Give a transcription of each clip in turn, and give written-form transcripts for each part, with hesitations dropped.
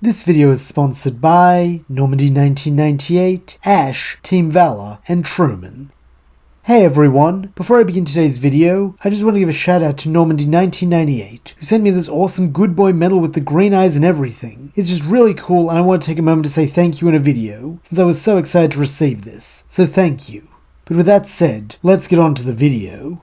This video is sponsored by Normandy 1998, Ash, Team Valor, and Truman. Hey everyone, before I begin today's video, I just want to give a shout out to Normandy 1998, who sent me this awesome good boy medal with the green eyes and everything. It's just really cool and I want to take a moment to say thank you in a video, since I was so excited to receive this, so thank you. But with that said, let's get on to the video.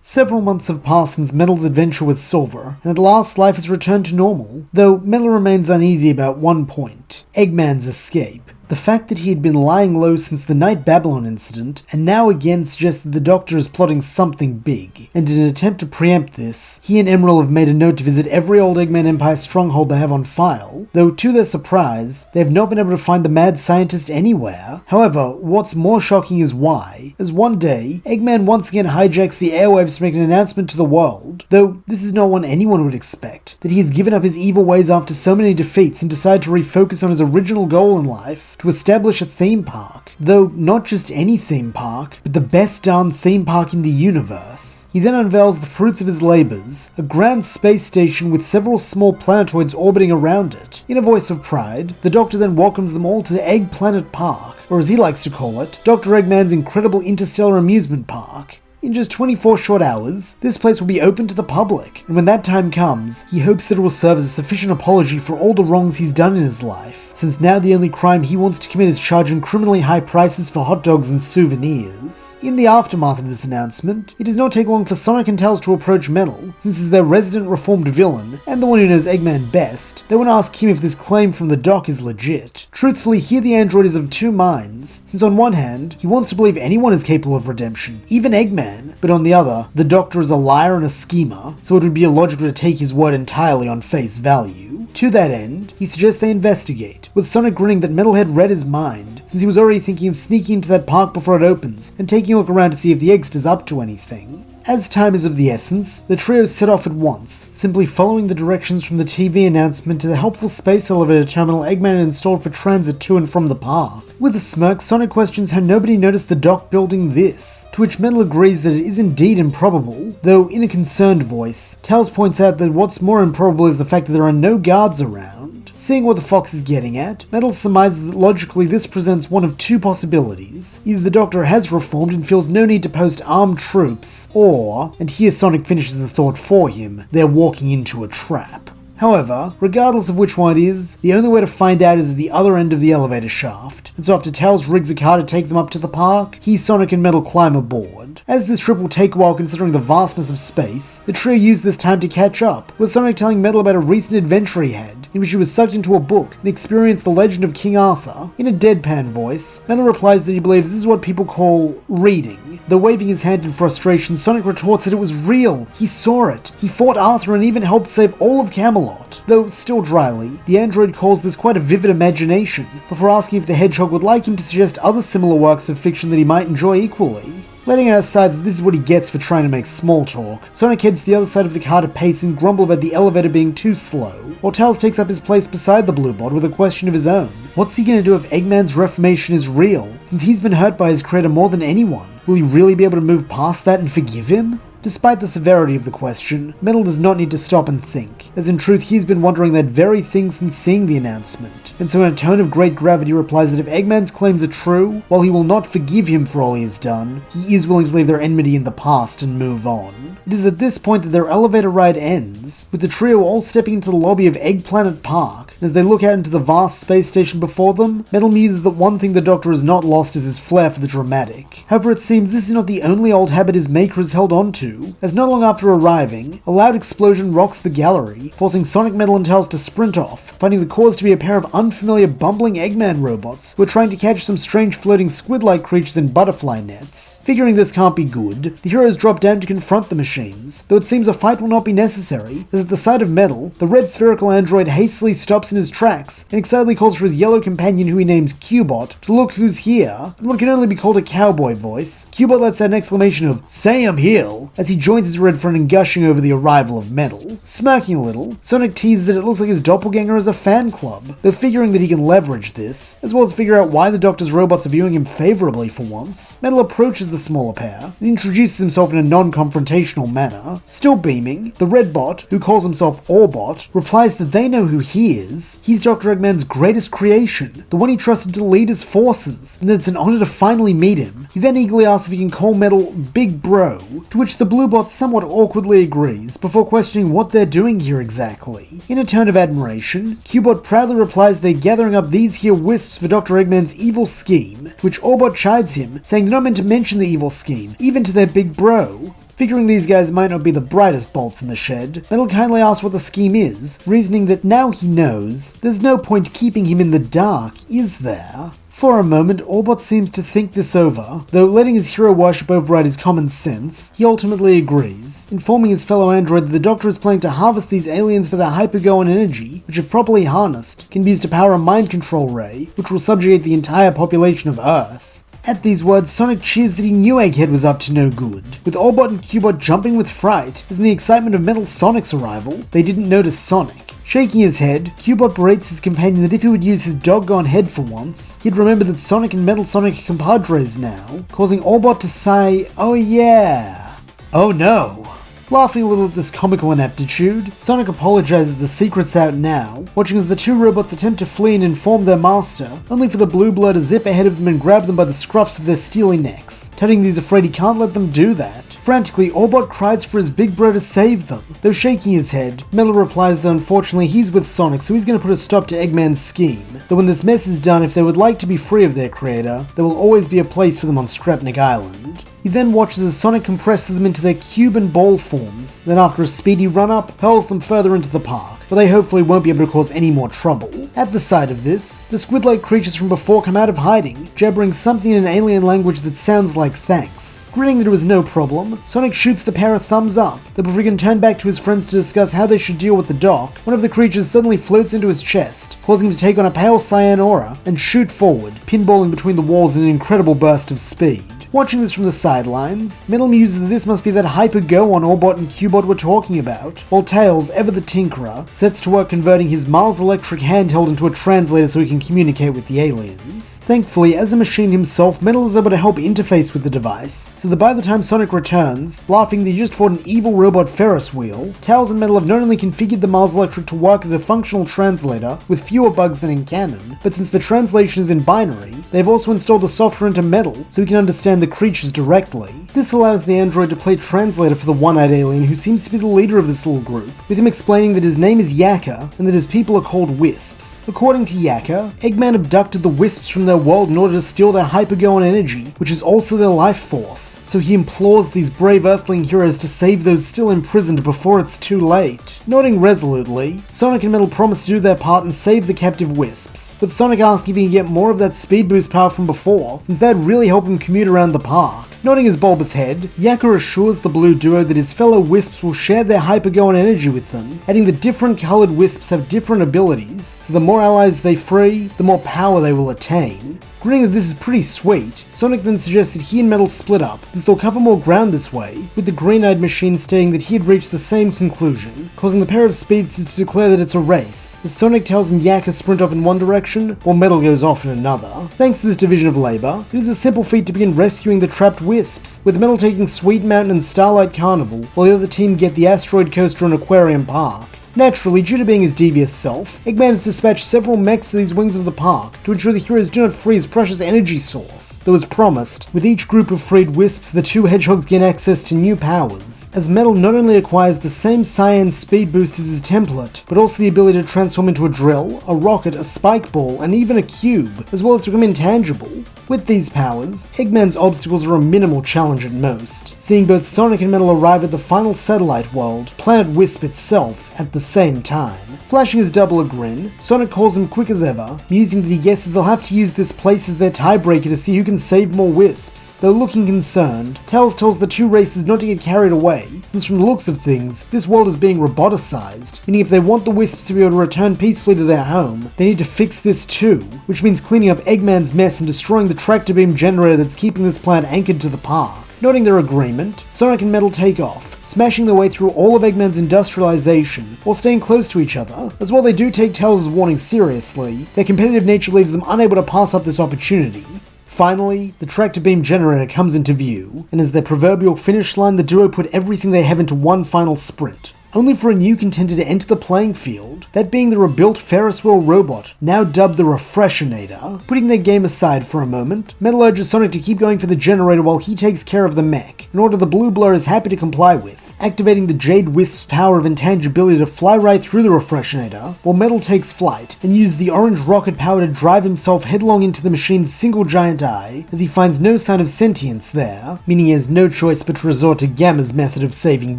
Several months have passed since Metal's adventure with Silver, and at last life has returned to normal, though Metal remains uneasy about one point: Eggman's escape. The fact that he had been lying low since the Night Babylon incident, and now again suggests that the Doctor is plotting something big, and in an attempt to preempt this, he and Emerald have made a note to visit every old Eggman Empire stronghold they have on file, though to their surprise, they have not been able to find the mad scientist anywhere. However, what's more shocking is why, as one day, Eggman once again hijacks the airwaves to make an announcement to the world, though this is not one anyone would expect, that he has given up his evil ways after so many defeats and decided to refocus on his original goal in life, to establish a theme park, though not just any theme park, but the best darn theme park in the universe. He then unveils the fruits of his labors, a grand space station with several small planetoids orbiting around it. In a voice of pride, the Doctor then welcomes them all to Egg Planet Park, or as he likes to call it, Dr. Eggman's incredible interstellar amusement park. In just 24 short hours, this place will be open to the public, and when that time comes, he hopes that it will serve as a sufficient apology for all the wrongs he's done in his life, since now the only crime he wants to commit is charging criminally high prices for hot dogs and souvenirs. In the aftermath of this announcement, it does not take long for Sonic and Tails to approach Metal, since as their resident reformed villain, and the one who knows Eggman best, they want to ask him if this claim from the doc is legit. Truthfully, here the android is of two minds, since on one hand, he wants to believe anyone is capable of redemption, even Eggman, but on the other, the Doctor is a liar and a schemer, so it would be illogical to take his word entirely on face value. To that end, he suggests they investigate, with Sonic grinning that Metal had read his mind, since he was already thinking of sneaking into that park before it opens, and taking a look around to see if the Eggster is up to anything. As time is of the essence, the trio set off at once, simply following the directions from the TV announcement to the helpful space elevator terminal Eggman had installed for transit to and from the park. With a smirk, Sonic questions how nobody noticed the doc building this, to which Metal agrees that it is indeed improbable, though in a concerned voice, Tails points out that what's more improbable is the fact that there are no guards around. Seeing what the Fox is getting at, Metal surmises that logically this presents one of two possibilities. Either the Doctor has reformed and feels no need to post armed troops, or, and here Sonic finishes the thought for him, they're walking into a trap. However, regardless of which one it is, the only way to find out is at the other end of the elevator shaft, and so after Tails rigs a car to take them up to the park, he, Sonic, and Metal climb aboard. As this trip will take a while considering the vastness of space, the trio use this time to catch up, with Sonic telling Metal about a recent adventure he had, in which he was sucked into a book and experienced the legend of King Arthur. In a deadpan voice, Metal replies that he believes this is what people call reading. Though waving his hand in frustration, Sonic retorts that it was real, he saw it, he fought Arthur and even helped save all of Camelot. Though still dryly, the android calls this quite a vivid imagination, before asking if the Hedgehog would like him to suggest other similar works of fiction that he might enjoy equally. Letting it aside that this is what he gets for trying to make small talk, Sonic heads to the other side of the car to pace and grumble about the elevator being too slow, while Tails takes up his place beside the Bluebot with a question of his own. What's he gonna do if Eggman's reformation is real, since he's been hurt by his creator more than anyone? Will he really be able to move past that and forgive him? Despite the severity of the question, Metal does not need to stop and think, as in truth he's been wondering that very thing since seeing the announcement, and so in a tone of great gravity replies that if Eggman's claims are true, while he will not forgive him for all he has done, he is willing to leave their enmity in the past and move on. It is at this point that their elevator ride ends, with the trio all stepping into the lobby of Egg Planet Park, and as they look out into the vast space station before them, Metal muses that one thing the Doctor has not lost is his flair for the dramatic. However, it seems this is not the only old habit his maker has held on to, as not long after arriving, a loud explosion rocks the gallery, forcing Sonic, Metal, and Tails to sprint off, finding the cause to be a pair of unfamiliar bumbling Eggman robots who are trying to catch some strange floating squid-like creatures in butterfly nets. Figuring this can't be good, the heroes drop down to confront the machines, though it seems a fight will not be necessary, as at the sight of Metal, the red spherical android hastily stops in his tracks and excitedly calls for his yellow companion who he names Qbot to look who's here. In what can only be called a cowboy voice, Qbot lets out an exclamation of "Say I'm here," as he joins his red friend in gushing over the arrival of Metal. Smirking a little, Sonic teases that it looks like his doppelganger has a fan club, though figuring that he can leverage this, as well as figure out why the Doctor's robots are viewing him favorably for once. Metal approaches the smaller pair and introduces himself in a non-confrontational manner. Still beaming, the red bot, who calls himself Orbot, replies that they know who he is. He's Dr. Eggman's greatest creation, the one he trusted to lead his forces, and that it's an honor to finally meet him. He then eagerly asks if he can call Metal Big Bro, to which the blue bot somewhat awkwardly agrees, before questioning what they're doing here exactly. In a turn of admiration, Q-Bot proudly replies they're gathering up these here wisps for Dr. Eggman's evil scheme, to which Orbot chides him, saying they're not meant to mention the evil scheme, even to their Big Bro. Figuring these guys might not be the brightest bolts in the shed, Metal kindly asks what the scheme is, reasoning that now he knows, there's no point keeping him in the dark, is there? For a moment, Orbot seems to think this over, though letting his hero worship override his common sense, he ultimately agrees, informing his fellow android that the Doctor is planning to harvest these aliens for their hypergoan energy, which if properly harnessed, can be used to power a mind control ray, which will subjugate the entire population of Earth. At these words, Sonic cheers that he knew Egghead was up to no good, with Orbot and Q-Bot jumping with fright, as in the excitement of Metal Sonic's arrival, they didn't notice Sonic. Shaking his head, Q-Bot berates his companion that if he would use his doggone head for once, he'd remember that Sonic and Metal Sonic are compadres now, causing Orbot to sigh, "Oh yeah." Oh no. Laughing a little at this comical ineptitude, Sonic apologizes that the secret's out now, watching as the two robots attempt to flee and inform their master, only for the blue blur to zip ahead of them and grab them by the scruffs of their steely necks, telling he's afraid he can't let them do that. Frantically, Orbot cries for his big bro to save them, though shaking his head, Metal replies that unfortunately he's with Sonic, so he's going to put a stop to Eggman's scheme, though when this mess is done, if they would like to be free of their creator, there will always be a place for them on Strepnik Island. He then watches as Sonic compresses them into their cube and ball forms, then after a speedy run-up, hurls them further into the park, but they hopefully won't be able to cause any more trouble. At the sight of this, the squid-like creatures from before come out of hiding, jabbering something in an alien language that sounds like thanks. Grinning that it was no problem, Sonic shoots the pair a thumbs up, but before he can turn back to his friends to discuss how they should deal with the Doc, one of the creatures suddenly floats into his chest, causing him to take on a pale cyan aura and shoot forward, pinballing between the walls in an incredible burst of speed. Watching this from the sidelines, Metal muses that this must be that hyper-go-on Orbot and Q-Bot were talking about, while Tails, ever the Tinkerer, sets to work converting his Mars Electric handheld into a translator so he can communicate with the aliens. Thankfully, as a machine himself, Metal is able to help interface with the device, so that by the time Sonic returns, laughing that he just fought an evil robot Ferris wheel, Tails and Metal have not only configured the Mars Electric to work as a functional translator with fewer bugs than in canon, but since the translation is in binary, they've also installed the software into Metal so he can understand the creatures directly. This allows the android to play translator for the one-eyed alien who seems to be the leader of this little group, with him explaining that his name is Yakka and that his people are called Wisps. According to Yakka, Eggman abducted the Wisps from their world in order to steal their hypergoan energy, which is also their life force, so he implores these brave Earthling heroes to save those still imprisoned before it's too late. Nodding resolutely, Sonic and Metal promise to do their part and save the captive Wisps, but Sonic asks if he can get more of that speed boost power from before, since that'd really help him commute around the park. Nodding his bulbous head, Yakka assures the blue duo that his fellow Wisps will share their hypergoan energy with them, adding that different coloured Wisps have different abilities, so the more allies they free, the more power they will attain. Grinning that this is pretty sweet, Sonic then suggests that he and Metal split up, since they'll cover more ground this way, with the green-eyed machine stating that he had reached the same conclusion, causing the pair of speedsters to declare that it's a race, as Sonic tells him Yakka sprint off in one direction, while Metal goes off in another. Thanks to this division of labour, it is a simple feat to begin rescuing the trapped Wisps, with Metal taking Sweet Mountain and Starlight Carnival, while the other team get the Asteroid Coaster and Aquarium Park. Naturally, due to being his devious self, Eggman has dispatched several mechs to these wings of the park to ensure the heroes do not free his precious energy source. Though as promised, with each group of freed Wisps, the two hedgehogs gain access to new powers, as Metal not only acquires the same cyan speed boost as his template, but also the ability to transform into a drill, a rocket, a spike ball, and even a cube, as well as to become intangible. With these powers, Eggman's obstacles are a minimal challenge at most, seeing both Sonic and Metal arrive at the final satellite world, Planet Wisp itself, at the same time. Flashing his double a grin, Sonic calls him quick as ever, musing that he guesses they'll have to use this place as their tiebreaker to see who can save more Wisps. Though looking concerned, Tails tells the two races not to get carried away, since from the looks of things, this world is being roboticized, meaning if they want the Wisps to be able to return peacefully to their home, they need to fix this too, which means cleaning up Eggman's mess and destroying the tractor beam generator that's keeping this planet anchored to the park. Noting their agreement, Sonic and Metal take off, smashing their way through all of Eggman's industrialization while staying close to each other, as while they do take Tails' warning seriously, their competitive nature leaves them unable to pass up this opportunity. Finally, the tractor beam generator comes into view, and as their proverbial finish line, the duo put everything they have into one final sprint, only for a new contender to enter the playing field, that being the rebuilt Ferris wheel robot, now dubbed the Refreshinator. Putting their game aside for a moment, Metal urges Sonic to keep going for the generator while he takes care of the mech, an order the Blue Blur is happy to comply with, activating the Jade Wisp's power of intangibility to fly right through the Refreshinator, while Metal takes flight and uses the orange rocket power to drive himself headlong into the machine's single giant eye, as he finds no sign of sentience there, meaning he has no choice but to resort to Gamma's method of saving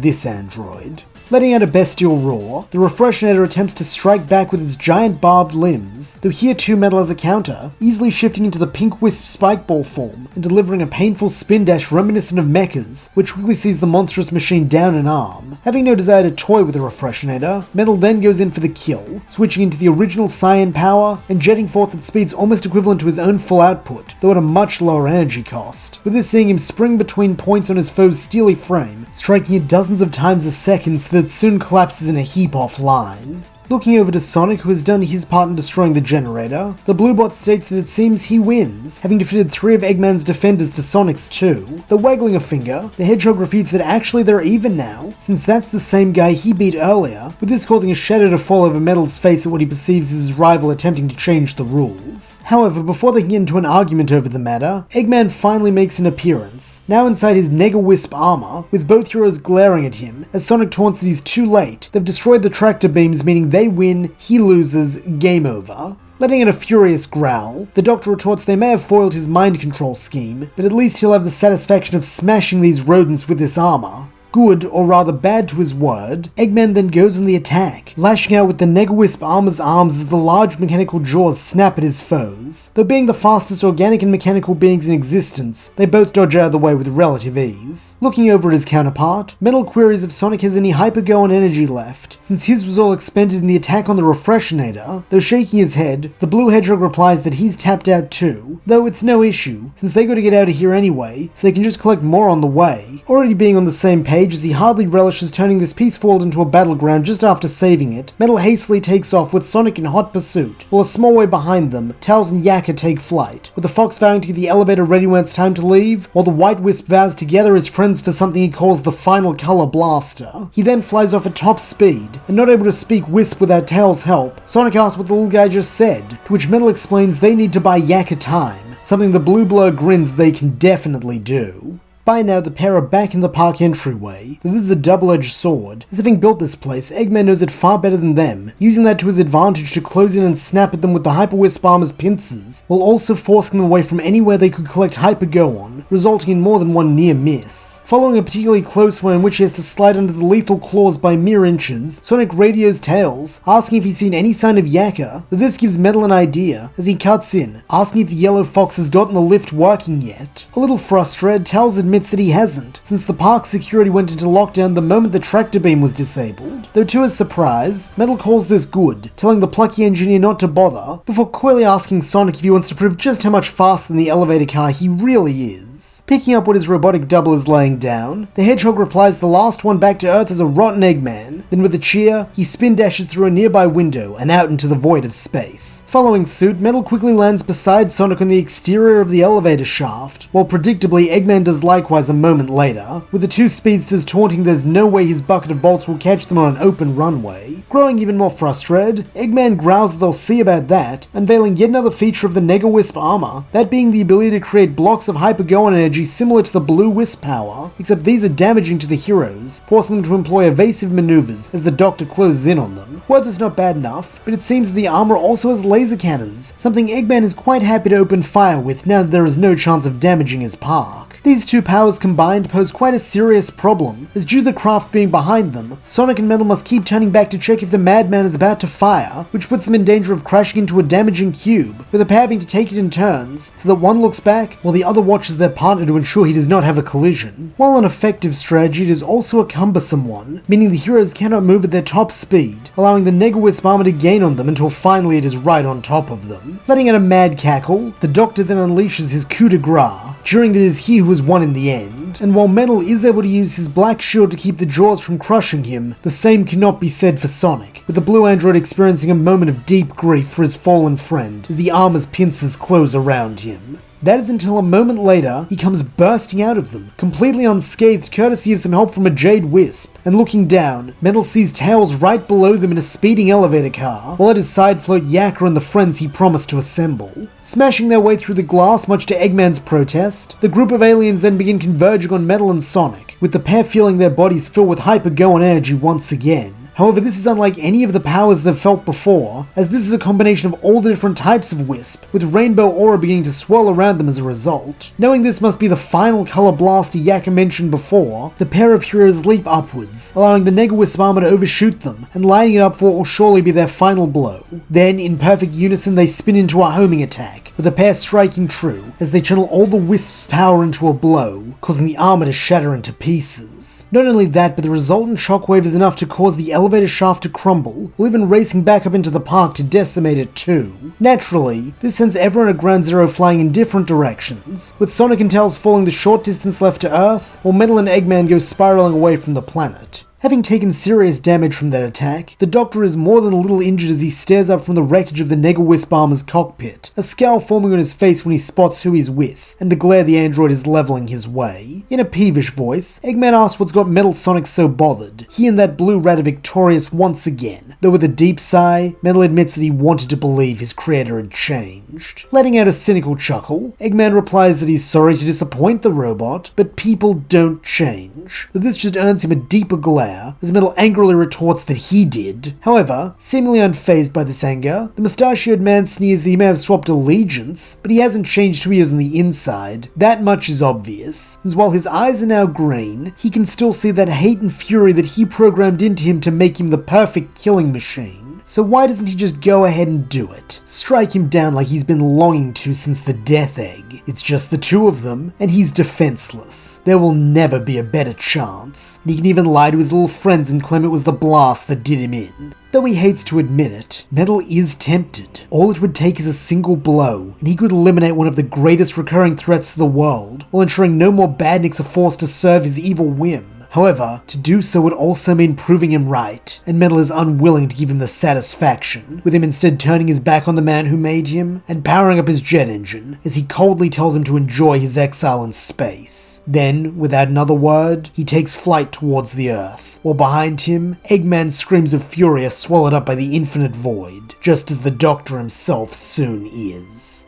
this android. Letting out a bestial roar, the Refreshinator attempts to strike back with its giant barbed limbs, though here too Metal has a counter, easily shifting into the pink wisp spikeball form and delivering a painful spin dash reminiscent of Mecha's, which quickly sees the monstrous machine down an arm. Having no desire to toy with the Refreshinator, Metal then goes in for the kill, switching into the original Cyan power and jetting forth at speeds almost equivalent to his own full output, though at a much lower energy cost, with this seeing him spring between points on his foe's steely frame, striking it dozens of times a second so that soon collapses in a heap offline. Looking over to Sonic, who has done his part in destroying the generator, the Bluebot states that it seems he wins, having defeated 3 of Eggman's defenders to Sonic's 2. Though waggling a finger, the Hedgehog refutes that actually they're even now, since that's the same guy he beat earlier, with this causing a shadow to fall over Metal's face at what he perceives as his rival attempting to change the rules. However, before they can get into an argument over the matter, Eggman finally makes an appearance, now inside his Nega-Wisp armor, with both heroes glaring at him, as Sonic taunts that he's too late, they've destroyed the tractor beams, meaning they win, he loses, game over. Letting out a furious growl, the Doctor retorts they may have foiled his mind control scheme, but at least he'll have the satisfaction of smashing these rodents with this armor. Good, or rather bad to his word, Eggman then goes on the attack, lashing out with the Nega-Wisp armor's arms as the large mechanical jaws snap at his foes. Though being the fastest organic and mechanical beings in existence, they both dodge out of the way with relative ease. Looking over at his counterpart, Metal queries if Sonic has any Hyper-Go and energy left, since his was all expended in the attack on the Refreshinator. Though shaking his head, the Blue Hedgehog replies that he's tapped out too, though it's no issue, since they gotta get out of here anyway, so they can just collect more on the way. Already being on the same page, as he hardly relishes turning this peaceful world into a battleground just after saving it, Metal hastily takes off with Sonic in hot pursuit, while a small way behind them, Tails and Yakka take flight, with the Fox vowing to get the elevator ready when it's time to leave, while the White Wisp vows to gather his friends for something he calls the final color blaster. He then flies off at top speed, and not able to speak Wisp without Tails' help, Sonic asks what the little guy just said, to which Metal explains they need to buy Yakka time, something the Blue Blur grins they can definitely do. By now, the pair are back in the park entryway, though this is a double-edged sword, as having built this place, Eggman knows it far better than them, using that to his advantage to close in and snap at them with the Hyper-Wisp armor's pincers, while also forcing them away from anywhere they could collect Hyper-Go on, resulting in more than one near miss. Following a particularly close one in which he has to slide under the lethal claws by mere inches, Sonic radios Tails, asking if he's seen any sign of Yakka, though this gives Metal an idea, as he cuts in, asking if the Yellow Fox has gotten the lift working yet. A little frustrated, Tails admits that he hasn't, since the park security went into lockdown the moment the tractor beam was disabled. Though to his surprise, Metal calls this good, telling the plucky engineer not to bother, before coyly asking Sonic if he wants to prove just how much faster than the elevator car he really is. Picking up what his robotic double is laying down, the Hedgehog replies the last one back to Earth is a rotten Eggman, then with a cheer, he spin dashes through a nearby window and out into the void of space. Following suit, Metal quickly lands beside Sonic on the exterior of the elevator shaft, while predictably Eggman does likewise a moment later, with the two speedsters taunting there's no way his bucket of bolts will catch them on an open runway. Growing even more frustrated, Eggman growls that they'll see about that, unveiling yet another feature of the Nega-Wisp armor, that being the ability to create blocks of Hyper-Go energy similar to the Blue Wisp power, except these are damaging to the heroes, forcing them to employ evasive maneuvers as the Doctor closes in on them. Weather's not bad enough, but it seems that the armor also has laser cannons, something Eggman is quite happy to open fire with now that there is no chance of damaging his park. These two powers combined pose quite a serious problem, as due to the craft being behind them, Sonic and Metal must keep turning back to check if the madman is about to fire, which puts them in danger of crashing into a damaging cube, with the pair having to take it in turns, so that one looks back while the other watches their partner to ensure he does not have a collision. While an effective strategy, it is also a cumbersome one, meaning the heroes cannot move at their top speed, allowing the Nega-Wisp armor to gain on them until finally it is right on top of them. Letting out a mad cackle, the Doctor then unleashes his coup de grace, jeering that it is he who has won in the end. And while Metal is able to use his black shield to keep the Jaws from crushing him, the same cannot be said for Sonic, with the blue android experiencing a moment of deep grief for his fallen friend as the armor's pincers close around him. That is until a moment later, he comes bursting out of them, completely unscathed courtesy of some help from a Jade Wisp, and looking down, Metal sees Tails right below them in a speeding elevator car, while at his side float Yakka and the friends he promised to assemble. Smashing their way through the glass much to Eggman's protest, the group of aliens then begin converging on Metal and Sonic, with the pair feeling their bodies fill with hyper-Gohan energy once again. However, this is unlike any of the powers they've felt before, as this is a combination of all the different types of Wisp, with rainbow aura beginning to swirl around them as a result. Knowing this must be the final color blaster Yakka mentioned before, the pair of heroes leap upwards, allowing the Nega Wisp armor to overshoot them, and lining it up for what will surely be their final blow. Then, in perfect unison, they spin into a homing attack, with the pair striking true, as they channel all the Wisp's power into a blow, causing the armor to shatter into pieces. Not only that, but the resultant shockwave is enough to cause the elevator shaft to crumble, while even racing back up into the park to decimate it too. Naturally, this sends everyone at Ground Zero flying in different directions, with Sonic and Tails falling the short distance left to Earth, while Metal and Eggman go spiraling away from the planet. Having taken serious damage from that attack, the Doctor is more than a little injured as he stares up from the wreckage of the Nega Wisp armor's cockpit, a scowl forming on his face when he spots who he's with, and the glare the android is leveling his way. In a peevish voice, Eggman asks what's got Metal Sonic so bothered. He and that blue rat are victorious once again, though with a deep sigh, Metal admits that he wanted to believe his creator had changed. Letting out a cynical chuckle, Eggman replies that he's sorry to disappoint the robot, but people don't change, that this just earns him a deeper glare, as Metal angrily retorts that he did. However, seemingly unfazed by this anger, the mustachioed man sneers that he may have swapped allegiance, but he hasn't changed who he is on the inside. That much is obvious, as while his eyes are now green, he can still see that hate and fury that he programmed into him to make him the perfect killing machine. So why doesn't he just go ahead and do it? Strike him down like he's been longing to since the Death Egg. It's just the two of them, and he's defenseless. There will never be a better chance. And he can even lie to his little friends and claim it was the blast that did him in. Though he hates to admit it, Metal is tempted. All it would take is a single blow, and he could eliminate one of the greatest recurring threats to the world, while ensuring no more badniks are forced to serve his evil whim. However, to do so would also mean proving him right, and Metal is unwilling to give him the satisfaction, with him instead turning his back on the man who made him, and powering up his jet engine, as he coldly tells him to enjoy his exile in space. Then, without another word, he takes flight towards the Earth, while behind him, Eggman's screams of fury are swallowed up by the infinite void, just as the Doctor himself soon is.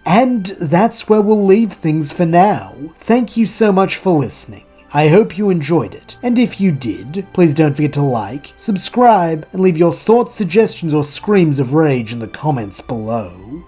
And that's where we'll leave things for now. Thank you so much for listening. I hope you enjoyed it, and if you did, please don't forget to like, subscribe, and leave your thoughts, suggestions, or screams of rage in the comments below.